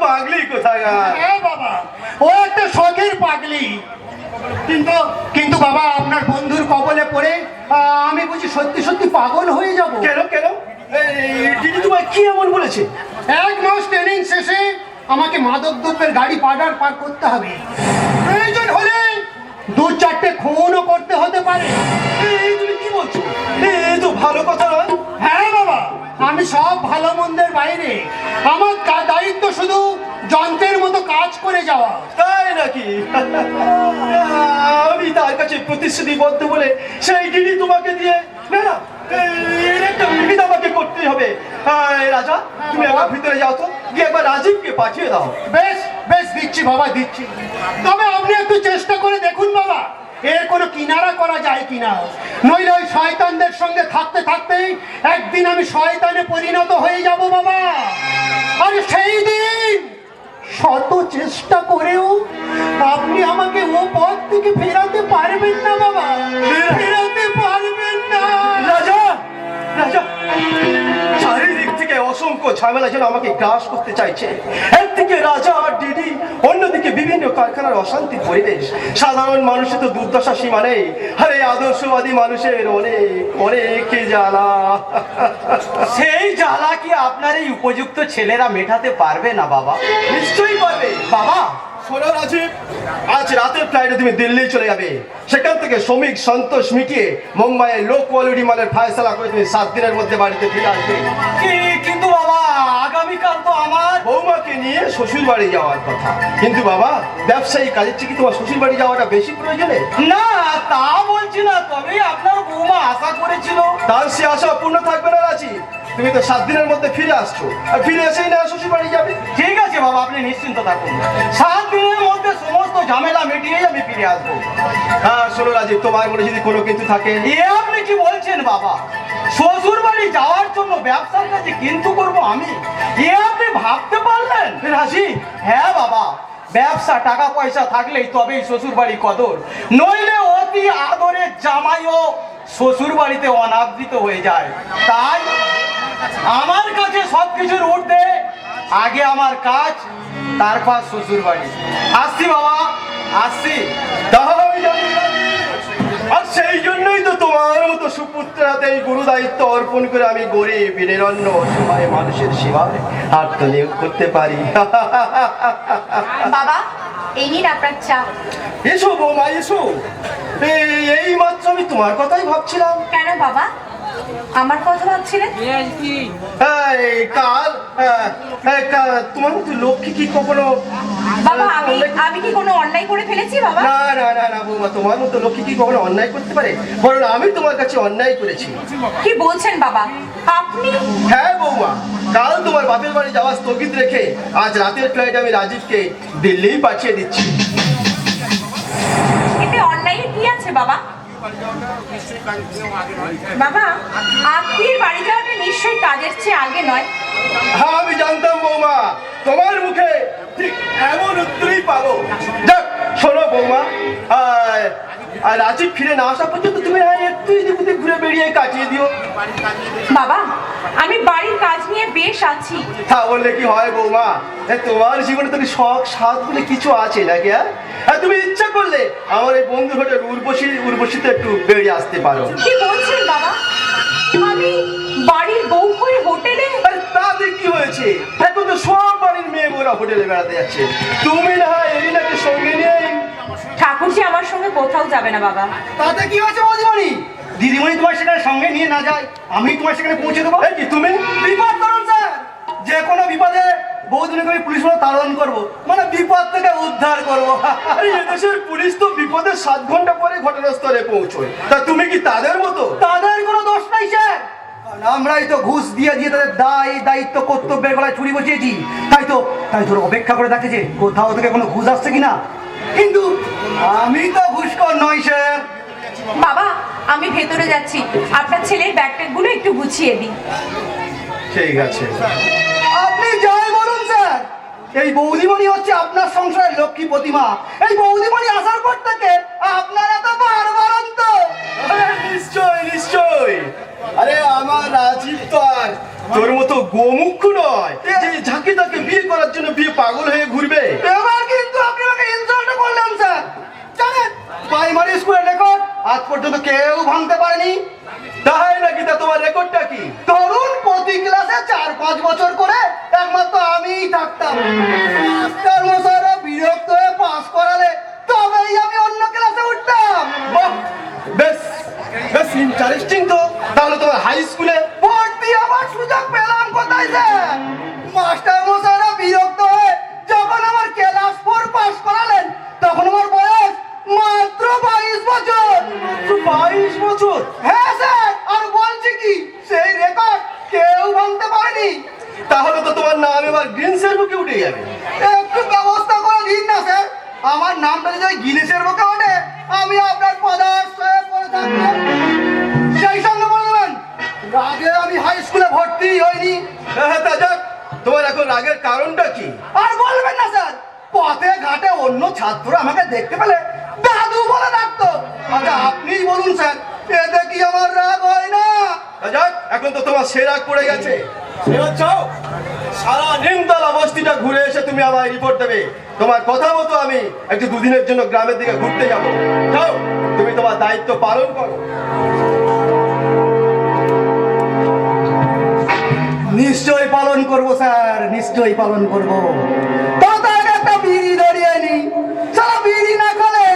পাগলি কোথাকার। হ্যাঁ বাবা, ও একটা শখের পাগলি। কিন্তু কিন্তু বাবা, আপনার বন্ধুর কবলে পড়ে আমি বুঝি সত্যি সত্যি পাগল হয়ে যাব। কেন কেন? দিদি তোমায় কি এমন বলেছে? 1 মাস ট্রেনিং শেষে আমাকে মাদক দ্রব্যের গাড়ি পার করতে হবে। প্রয়োজন হলে 2-4টে খুনও করতে হতে পারে। তুমি কি বলছো? এই তো ভালো কথা নয়। হ্যাঁ বাবা, আমি সব ভালো মন্দের বাইরে আমার দায়িত্ব শুধু যন্ত্রের মতো কাজ করে যাওয়া। তাই নাকি? আমি তার কাছে প্রতিশ্রুতিবদ্ধ বলে সেই দিদি তোমাকে দিয়ে না না এর একটা বিহিত আমাকে করতেই হবে। রাজা, তুমি একবার ভিতরে যাও তো, গিয়ে একবার রাজীবকে পাঠিয়ে দাও। বেশ বেশ, দিচ্ছি বাবা, দিচ্ছি। তবে আপনি একটু চেষ্টা করে দেখুন বাবা, এর কোনো কিনারা করা যায় কিনা। নইলে ওই শয়তানদের সঙ্গে থাকতে থাকতেই একদিন আমি শয়তানে পরিণত হয়ে যাব বাবা। আর সেই দিন শত চেষ্টা করেও আপনি আমাকে ও পথ থেকে ফেরাতে পারবেন না বাবা, ফেরাতে পারবেন না। রাজা, রাজা, চারিদিক থেকে অসংখ্য ঝামেলা যেন আমাকে গ্রাস করতে চাইছে। একদিকে রাজা আর দিদি, অন্যদিকে বিভিন্ন কারখানার অশান্তির পরিবেশ। সাধারণ মানুষের তো দুর্দশা সীমা নেই, আরে আদর্শবাদী মানুষের অনেক অনেক জ্বালা। সেই জ্বালা কি আপনার এই উপযুক্ত ছেলেরা মেটাতে পারবে না বাবা? নিশ্চয়ই পারবে। বাবা শোনো রাজীব, আজ রাতের ফ্লাইটে তুমি দিল্লি চলে যাবে। সেখান থেকে শ্রমিক সন্তোষ মিটিয়ে মুম্বাইয়ের লো কোয়ালিটি মালের ফায়সালা করে তুমি 7 দিনের মধ্যে বাড়িতে ফিরে আসবে। কিন্তু বাবা, আগামীকাল তো আমার বৌমাকে নিয়ে শ্বশুর বাড়ি যাওয়ার কথা। কিন্তু বাবা, ব্যবসায়ী কাজের থেকে তোমার শ্বশুর বাড়ি যাওয়াটা বেশি প্রয়োজনে? না, তা বলছি না, তবে আপনার বৌমা আশা করেছিল। তার সে আশা পূর্ণ থাকবে না রাজীব। তুমি তো 7 দিনের মধ্যে ফিরে আসছো, আর ফিরে এসেই না শ্বশুর বাড়ি যাবে। ঠিক আছে বাবা, আপনি নিশ্চিন্ত থাকুন, 7 দিনের মধ্যে সমস্ত ঝামেলা মিটিয়েই আমি ফিরে আসবো। হ্যাঁ শোনো রাজীব, তোমার মনে যদি কোনো কিন্তু থাকে। আপনি কি বলছেন বাবা? শ্বশুর বাড়ি যাওয়ার জন্য ব্যবসার কাছে কিন্তু করবো আমি? আপনি ভাবতে পারলেন রাজীব? হ্যাঁ বাবা, ব্যবসা টাকা পয়সা থাকলেই তবেই শ্বশুর বাড়ি কদর, নইলে অতি আদরের জামাইও শ্বশুর বাড়িতে অনাদৃত হয়ে যায়। তাই আমার কাছে সবকিছুর ঊর্ধ্বে আগে আমার কাজ, তারপর শ্বশুর বাড়ি। আসছি বাবা, আসছি। তাহলে আমি জানি রাজীব। আর সেই জন্যই তো তোমার মতো সুপুত্রের হাতে এই গুরু দায়িত্ব অর্পণ করে আমি গরিব নিরন্ন অসহায় মানুষের সেবায় আত্মনিয়োগ করতে পারি। বাবা, এই নিন আপনার চা। এসো বৌমা, এসো। এই মাত্র আমি তোমার কথাই ভাবছিলাম। কেন বাবা, আমার কথা ভাবছিলেন? তোমার মতো লক্ষ্মী কি কখনো? বাবা, আমি কি কোনো অন্যায় করে ফেলেছি বাবা? না না না না বৌমা, তোমার মতো লক্ষ্মী কি কখনো অন্যায় করতে পারে? বরং আমি তোমার কাছে অন্যায় করেছি। কি বলছেন বাবা আপনি? হ্যাঁ বৌমা, কাল তোমার বাপের বাড়ি যাওয়া স্থগিত রেখে আজ রাতের ফ্লাইটে আমি রাজীবকে দিল্লি পাঠিয়ে দিচ্ছি। এতে অন্যায় কি আছে বাবা? বাবা, আত্মীয়ের বাড়ি যাওয়াটা নিশ্চয়ই কাজের চেয়ে আগে নয়। হ্যাঁ আমি জানতাম বৌমা, তোমার মুখে ঠিক এমন উত্তরই পাবো। যাক শোনো বৌমা, আর রাজীব ফিরে না আসা পর্যন্ত তুমি একটু এদিক ওদিক ঘুরে বেরিয়ে কাটিয়ে দিও। বাবা, আমি বাড়ির কাজ নিয়ে বেশ আছি। তা বললে কি হয় বৌমা? তোমার জীবনে তো শখ সাধ বলে কিছু আছে নাকি? হ্যাঁ, তুমি ইচ্ছা করলে আমার এই বন্ধু হোটেল উর্বশীতে একটু বেরিয়ে আসতে পারো। কি বলছেন বাবা? আমি বাড়ির বউ হয়ে হোটেলে? তাতে কি হয়েছে? এখন তো সব বাড়ির মেয়ে ওরা হোটেলে বেড়াতে যাচ্ছে, তুমি না হয় এরিনাকে সঙ্গে নেই। ঠাকুরজি আমার সঙ্গে কোথাও যাবে না বাবা। তাতে কি হয়েছে বৌদিমণি? দিদিমণি তোমার সেখানে সঙ্গে নিয়ে না যায়, আমি তোমার সেখানে পৌঁছে দেবো। কি তুমি? বিপদ তরণ স্যার, যে কোনো বিপদে বৌদিনীকে আমি পুলিশ তাড়ন করবো, মানে বিপদ থেকে উদ্ধার করবো। এদেশের পুলিশ তো বিপদের 7 ঘন্টা পরে ঘটনাস্থলে পৌঁছয়, তা তুমি কি তাদের মতো? তাদের কোনো দোষ নাই স্যার, আমরাই তো ঘুষ দিয়ে দিয়ে তাদের দায়িত্ব কর্তব্যের গলায় ছুরি বসিয়েছি। তাই তো অপেক্ষা করে দেখে যে কোথাও থেকে কোনো ঘুষ আসছে কিনা। কিন্তু আমি তো ঘুষখোর নই স্যার। বাবা, আমি ভেতরে যাচ্ছি, আপনার ছেলের ব্যাগট্যাগুলো একটু গুছিয়ে দিন। ঠিক আছে। আপনি যাই বলুন স্যার, এই বৌদিমণি হচ্ছে আপনার সংসারের লক্ষ্মী প্রতিমা। এই বৌদিমণি আসার পর থেকে আপনার এত বারবারন্ত। নিশ্চয় নিশ্চয়। আরে আমার রাজীব তো আর তোর মতো গোমুখ নয় যে যাকে তাকে বিয়ে করার জন্য বিয়ে পাগল হয়ে ঘুরবে। এবার কিন্তু আপনি আমাকে ইনসাল্ট করলেন স্যার। জানেন প্রাইমারি স্কুলের রেকর্ড আজ পর্যন্ত কেউ ভাঙতে পারেনি। তাই নাকি? তা তোমার রেকর্ডটা কি? ধরুন প্রতি ক্লাসে 4-5 বছর করে একমাত্র আমিই থাকতাম। মাস্টার মশাইরা বিরক্ত হয়ে পাস করালে তবেই আমি অন্য ক্লাসে উঠতাম। বাহ, বেশ বেশ ইন্টারেস্টিং তো। তাহলে তোমার হাই স্কুলে ভর্তি আমার সুযোগ পেলাম কোথায় স্যার? মাস্টার মশাইরা বিরক্ত হয়ে যখন আমার ক্লাস 4 পাস করালেন তখন আমার বয়স মাত্র 22 বছর। 22 বছর? হ্যাঁ স্যার, আর বলছি কি সেই রেকর্ড কেউ ভাঙতে পারেনি। তাহলে তো তোমার নাম এবার গ্রিনসের বুকে উঠে যাবে। একটু ব্যবস্থা করে দিন না স্যার। আমার নামটা যদি গিনেসের বুকে ওঠে আমি আপনার পদাশ্রয়ে পড়ে থাকবো। সেই সঙ্গে বলে দেবেন আগে আমি হাই স্কুলে ভর্তি হইনি। হ্যাঁ, তা যাক, তোমার এখন রাগের কারণটা কি? আর বলবেন না স্যার, পথে ঘাটে অন্য ছাত্ররা আমাকে দেখতে পেলে দাদু বলে ডাকতো। আচ্ছা আপনিই বলুন স্যার, এতে কি আমার রাগ হয় না? তা যাক, এখন তো তোমার সে রাগ পড়ে গেছে। এবার যাও, সারা নিমতলা বস্তিটা ঘুরে এসে তুমি আমায় রিপোর্ট দেবে। তোমার কথা মতো আমি একটু দুদিনের জন্য গ্রামের দিকে ঘুরতে যাব। যাও, তুমি তোমার দায়িত্ব পালন করো। নিশ্চয়ই পালন করব স্যার, নিশ্চয়ই পালন করব। তাড়াতাড়ি একটা বিড়ি ধরিয়ে নি। সারা বিড়ি না খোলে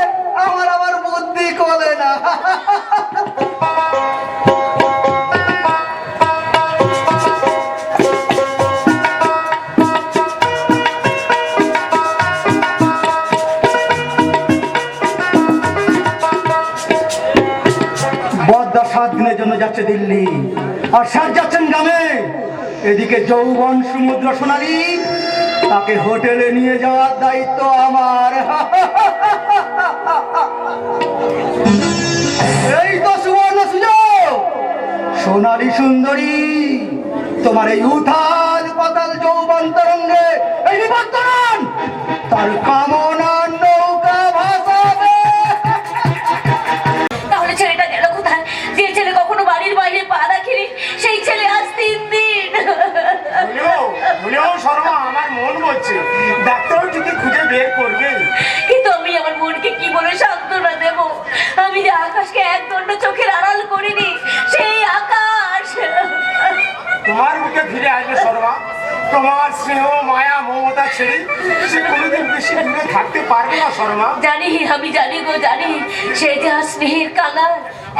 আমার আবার বুদ্ধি খোলে না। বদ্দা 7 দিনের জন্য যাচ্ছে দিল্লি, আর স্যার যাচ্ছেন গ্রামে। এদিকে যৌবন সমুদ্র সোনালী, তাকে হোটেলে নিয়ে যাওয়ার দায়িত্ব আমার। এই তো সুবর্ণ সুযোগ। সোনালী সুন্দরী, তোমার এই উথাল পাতাল যৌবন তরঙ্গে এই নিবর্তন তার কামনার নৌকা ভাসাবে। তাহলে ছেলেটা গেল কোথায়? যে ছেলে কখনো বাড়ির বাইরে পা রাখেনি সেই ছেলে আজ 3 দিন। শর্মা, আমার মন বলছে ডাক্তার যদি খুঁজে বের করবে। কিন্তু আমি আমার মনকে কি বলে সান্ত্বনা দেব? আমি যে আকাশকে এক দণ্ড চোখের আড়াল করিনি, সেই আকাশ তোমার মুখে ফিরে আসবে শর্মা। তোমার স্নেহ মায়া মমতা ছেড়ে সে কোনোদিন বেশি দূরে থাকতে পারবে না শর্মা। জানি, আমি জানি গো জানি, সে যা স্নেহের কাঙাল,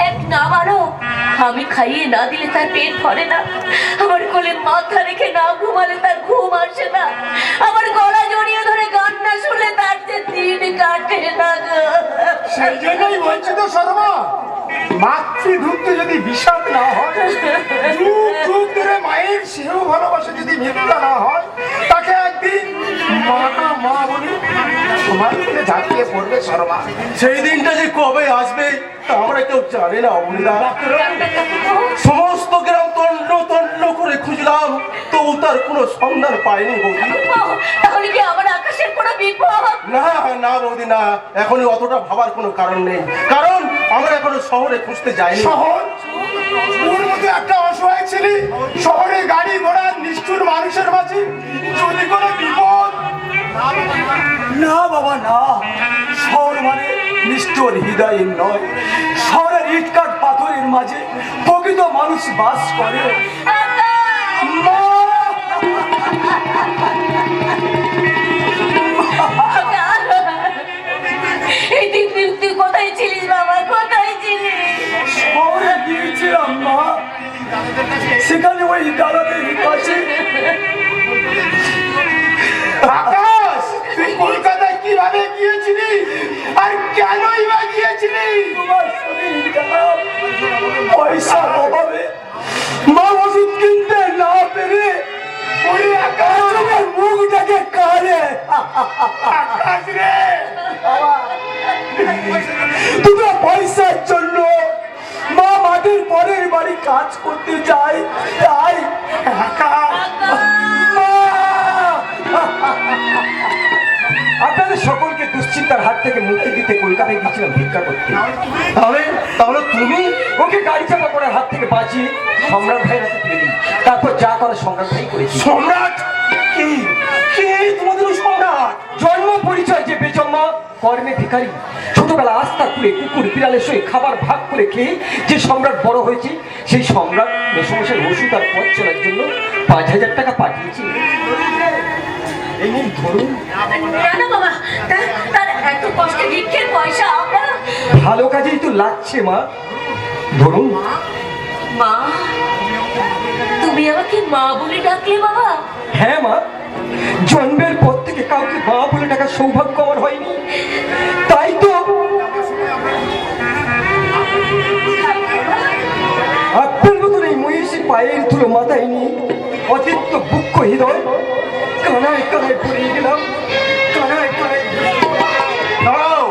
এক নাবারও। আমি খাইয়ে না দিলে তার পেট ভরে না, আমার কোলে মাথা রেখে না ঘুমালে তার ঘুম আসে না, আমার গলা জড়িয়ে ধরে গান না শুনলে তার যে দিন কাটে না গো। সেই জন্যই বলছি তো শর্মা, মাতৃদুগ্ধ যদি বিষাদ না হয়, যুগ যুগ ধরে মায়ের সেও ভালোবাসা যদি মিথ্যা না হয়, তাকে একদিন মা বলে তোমার দিকে ঝাঁপিয়ে পড়বে শর্মা। সেই দিনটা যে কবে আসবে তা আমরা কেউ জানি না অমৃতা। সমস্ত গ্রাম তন্ন তন্ন করে খুঁজলাম, তো তার কোনো সন্ধান পাইনি বৌদি। তাহলে কি আমার আকাশের কোনো বিপদ? না না বৌদি, না, এখনই অতটা ভাবার কোনো কারণ নেই, কারণ আমরা এখনো শহরে খুঁজতে যাইনি। শহর, ওর মধ্যে একটা অসহায় ছেলে শহরে গাড়ি ঘোড়া নিষ্ঠুর মানুষের মাঝে যদি কোনো বিপদ। না বাবা না, শহর মানে নিষ্ঠুর হৃদয়ের নয়। শহরের ইটকাট পাথরের মাঝে প্রকৃত মানুষ বাস করে। মা! এই 3 দিন তুই কোথায় ছিলিস বাবা, কোথায় ছিলিস? শহরে গিয়েছিলাম মা, সেখানে ওই দাদাদের কাছে। আকাশ, তুই কলকাতায় কিভাবে গিয়েছিলি আর কেনই বা গিয়েছিলি? তোমার শরীর খারাপ, পয়সার অভাবে মা ওষুধ কিনতে না পেরে ওই আকাশ, মুখটাকে কারে। আকাশ রে, দুটো পয়সার জন্য মা মাটির পরের বাড়ি কাজ করতে যায়, তাই আকাশ, মা! আপনাদের সকলকে দুশ্চিন্তার হাত থেকে মুক্তি দিতে কলকাতায় গিয়েছিলাম ভিক্ষা করতে। তাহলে তাহলে তুমি ওকে গাড়ি চাপা করার হাত থেকে বাঁচিয়ে সম্রাট ভাইয়ের হাতে তুলে দিই। তারপর যা করে সম্রাট ভাই করেছি। সম্রাট? কি কি তোমাদের ওই কর্মে ভিখারি, ছোটবেলা আস্থা করে কুকুর বিড়ালের সঙ্গে খাবার ভাগ করে খেয়ে যে সম্রাট বড় হয়েছে, সেই সম্রাট মেসমশাই ওষুধ আর পথ চলার জন্য 5,000 টাকা পাঠিয়েছে। এই নিন ধরুন। না না বাবা, তার এত কষ্টে ভিক্ষের পয়সা আমরা। ভালো কাজেই তো লাগছে মা, ধরুন। মা, তুমি আমাকে মা বলে ডাকলে বাবা? হ্যাঁ মা, জন্মের পর থেকে কাউকে মা বলে ডাকার সৌভাগ্য আমার হয়নি, তাই তো আপনার মতন এই মহিষী পায়ের ধুলো মাথায় নিয়ে অতিরিক্ত বুক্ষ হৃদয় কানায় কানায় পড়ে গেলাম, কানায় কানায়। দাঁড়াও,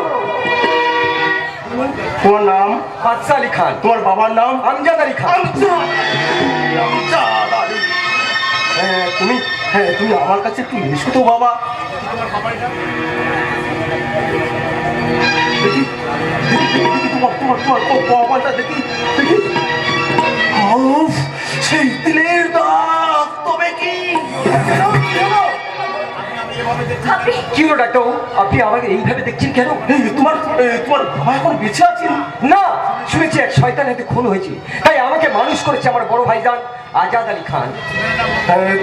তোমার নাম? বাদশা আলী খান। তোমার বাবার নাম? আমজাদ আলী খান। আমজাদ আলী। তুমি আমার কাছে একটু এসো তো বাবা। দেখি তোমার বাবাটা দেখি। সেই তিলের দাগ, তবে কি? আপনি কি হলো ডাক্তারবাবু, আপনি আমাকে এইভাবে দেখছেন কেন? তোমার বাবা এখন বেঁচে আছেন? না, শুনেছি এক শয়তান হাতে খুন হয়েছে, তাই আমাকে মানুষ করেছে আমার বড় ভাইজান আজাদ আলী খান।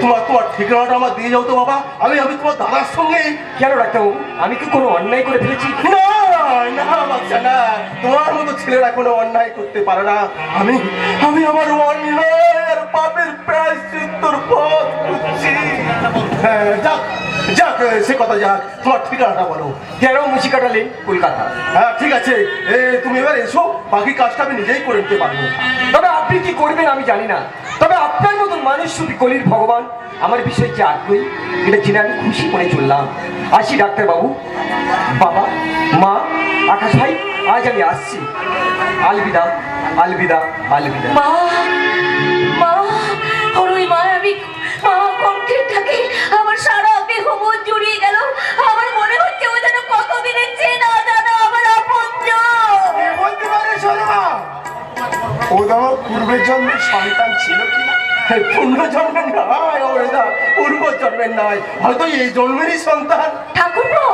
তোমার ঠিকানাটা আমার দিয়ে যাও তো বাবা, আমি তোমার দাদার সঙ্গে। কেন ডাক্তারবাবু, আমি কি কোনো অন্যায় করে ফেলেছি? না না বাচ্চা না, তোমার মতো ছেলেরা কোনো অন্যায় করতে পারে না। আমি আমার অন্যায়ের পাপের প্রায়শ্চিত্তর পথ খুঁজছি। যাক যাক, সে কথা যাক, তোমার ঠিকানাটা বলো। 13 মুচিকাটা লেন, কলকাতা। হ্যাঁ ঠিক আছে, তুমি এবার এসো, বাকি কাজটা আমি নিজেই করে নিতে পারবো। তবে আপনি কি করবেন আমি জানি না, তবে আপনার মতন মানুষ রূপী কলির ভগবান আমার বিষয়ে যে আগ্রহী, এটা জেনে আমি খুশি মনে চললাম। আসি ডাক্তারবাবু। বাবা, মা, আকাশ ভাই, আজ আমি আসছি। আলবিদা, আলবিদা, আলবিদা। মা, মা, ওর ওই মায়াবী মা কণ্ঠের ডাকে আমার সারা দেহ মন জুড়িয়ে গেল। আমার মনে হচ্ছে ও যেন কতদিনের চেনা জানা আমার আপনজন। বলতে পারে শোনা, ও আমার পূর্বের জন্মের সন্তান ছিল কিনা? পূর্ণ জন্মের নয়, ওরা পূর্ব জন্মের নয়, হয়তো এই জন্মেরই সন্তান। ঠাকুরপো,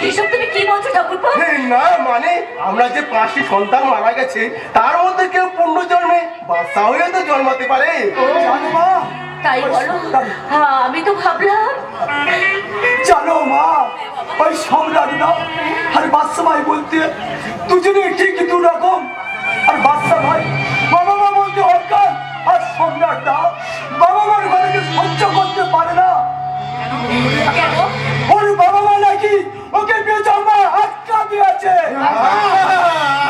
এসব তুমি কি বলছো ঠাকুরপো? না মানে, আমরা যে 5টি সন্তান মারা গেছে, তার মধ্যে কেউ পূর্ণ জন্মে বাচ্চা হয়ে তো জন্মাতে পারে। জানো মা, তাই বলো? হ্যাঁ, আমি তো ভাবলাম। জানো মা, ওই সম্রাট না আর বাদশা ভাই বলতে দুজনে ঠিকই দু রকম। আর বাদশা ভাই বাবা মা বলতে অজ্ঞান, আর সম্রাট দা বাবা মার ঘরে সহ্য করতে পারে না। কেন? ওর বাবা মা নাকি ওকে বেজন্মা আটকা দিয়েছে।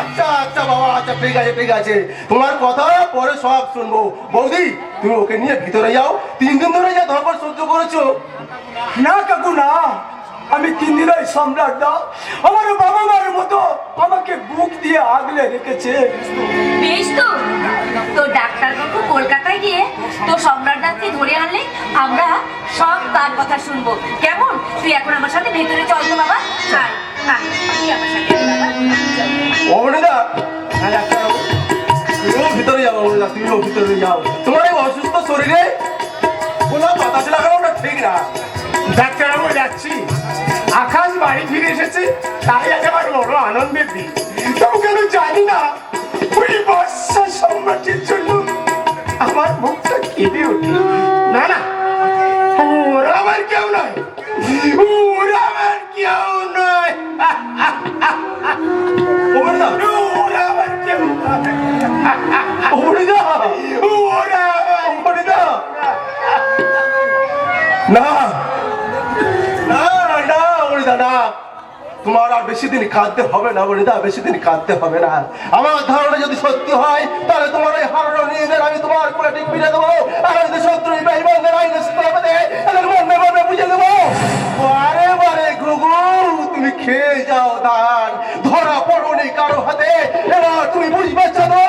আচ্ছা আচ্ছা বাবা, আচ্ছা ঠিক আছে ঠিক আছে, তোমার কথা পরে সব শুনবো। বৌদি, তুমি ওকে নিয়ে ভিতরে যাও। 3 দিন ধরে যা ধর্ম সহ্য করেছো। না কাকু না, আমি 3 দিন ওই সম্রাট দা আমার বাবা মার মতো আমাকে বুক দিয়ে আগলে রেখেছে। বেশ তো, তো ডাক্তারবাবু কলকাতায় গিয়ে তো সম্রাট দাকে ধরে আনলে আমরা সব তার কথা শুনবো। কেমন? তুই এখন আমার সাথে ভেতরে চল তো বাবা। আয়, আয়, তুই আমার সাথে আয় বাবা। অমৃতা, হ্যাঁ ডাক্তারবাবু, তুমিও ভিতরে যাও। অমৃতা, তুমিও ভিতরে যাও। তোমার এই অসুস্থ শরীরে কোনো বাতাস লাগানোটা ঠিক না। ডাক্তারবাবু যাচ্ছি, আকাশ বাড়ি ফিরে এসেছে, তাই আজ আমার বড় আনন্দের দিন। তবু কেন জানি না, ওই বর্ষা সম্রাটের জন্য আমার মুখটা কেঁপে উঠল। না না, ওরা আমার কেউ নয়, ওরা আমার কেউ নয়। অমৃতা, ওরা আমার কেউ নয়। অমৃতা, ওরা আমার অমৃতা, না না না অমৃতা না, তোমার আর বেশি দিন কাঁদতে হবে না অমৃতা, বেশি দিন কাঁদতে হবে না। আমার ধারণা যদি সত্যি হয়, তাহলে তোমার ওই হারানো নিজেদের আমি তোমার কোলে ঠিক ফিরে দেবো। আর যদি শত্রু বেঈমানদের আইনে মনে বুঝে দেবো। বারে বারে গুগু, তুমি খেয়ে যাও দান, ধরা পড়োনি কারো হাতে, এবার তুমি বুঝবে জানো।